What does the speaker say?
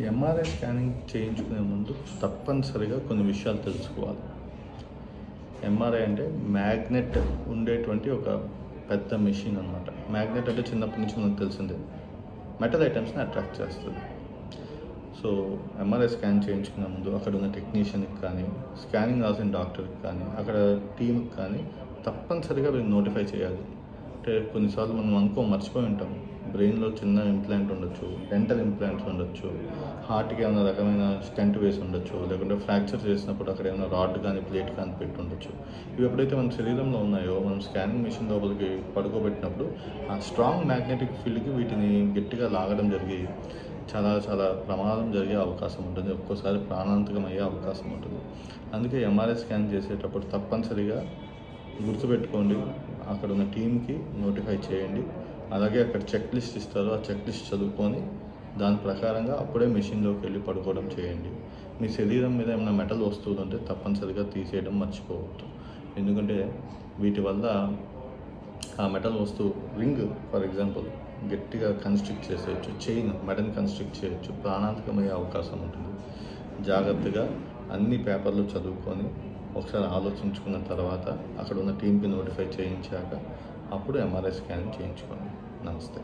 MRI scanning చేయించుకునే ముందు తప్పనిసరిగా కొన్ని విషయాలు తెలుసుకోవాలి. ఎంఆర్ఐ అంటే మ్యాగ్నెట్ ఉండేటువంటి ఒక పెద్ద మెషిన్ అనమాట. మ్యాగ్నెట్ అంటే చిన్నప్పటి నుంచి మనకు తెలిసిందే, మెటల్ ఐటమ్స్ని అట్రాక్ట్ చేస్తుంది. సో ఎంఆర్ఐ స్కాన్ చేయించుకునే ముందు అక్కడ ఉన్న టెక్నీషియన్కి కానీ, స్కానింగ్ రాసిన డాక్టర్కి కానీ, అక్కడ టీంకి కానీ తప్పనిసరిగా వీళ్ళు నోటిఫై చేయాలి. అంటే కొన్నిసార్లు మనం మర్చిపోయి ఉంటాం. బ్రెయిన్లో చిన్న ఇంప్లాంట్ ఉండొచ్చు, డెంటల్ ఇంప్లాంట్స్ ఉండొచ్చు, హార్ట్కి ఏమైనా రకమైన స్టెంట్ వేసి ఉండొచ్చు, లేకుంటే ఫ్రాక్చర్ చేసినప్పుడు అక్కడ ఏమైనా రాడ్ కానీ ప్లేట్ కానీ పెట్టి ఉండొచ్చు. ఇవి ఎప్పుడైతే మన శరీరంలో ఉన్నాయో, మనం స్కానింగ్ మిషన్ లోపలికి పడుకోబెట్టినప్పుడు ఆ స్ట్రాంగ్ మ్యాగ్నెటిక్ ఫీల్డ్కి వీటిని గట్టిగా లాగడం జరిగి చాలా చాలా ప్రమాదం జరిగే అవకాశం ఉంటుంది. ఒక్కోసారి ప్రాణాంతకం అయ్యే అవకాశం ఉంటుంది. అందుకే ఎంఆర్ఐ స్కాన్ చేసేటప్పుడు తప్పనిసరిగా గుర్తుపెట్టుకోండి, అక్కడ ఉన్న టీంకి నోటిఫై చేయండి. అలాగే అక్కడ చెక్ లిస్ట్ ఇస్తారు, ఆ చెక్ లిస్ట్ చదువుకొని దాని ప్రకారంగా అప్పుడే మెషిన్లోకి వెళ్ళి పడుకోవడం చేయండి. మీ శరీరం మీద ఏమైనా మెటల్ వస్తువులు ఉంటే తప్పనిసరిగా తీసేయడం మర్చిపోవద్దు. ఎందుకంటే వీటి వల్ల ఆ మెటల్ వస్తువు రింగ్ ఫర్ ఎగ్జాంపుల్ గట్టిగా కన్స్ట్రిక్ట్ చేసేయచ్చు, చైన్ మెడని కన్స్ట్రిక్ట్ చేయొచ్చు, ప్రాణాంతకమయ్యే అవకాశం ఉంటుంది. జాగ్రత్తగా అన్ని పేపర్లు చదువుకొని ఒకసారి ఆలోచించుకున్న తర్వాత అక్కడ ఉన్న టీంకి నోటిఫై చేయించాక అప్పుడు ఎంఆర్ఐ స్కాన్ చేయించుకోండి. నమస్తే.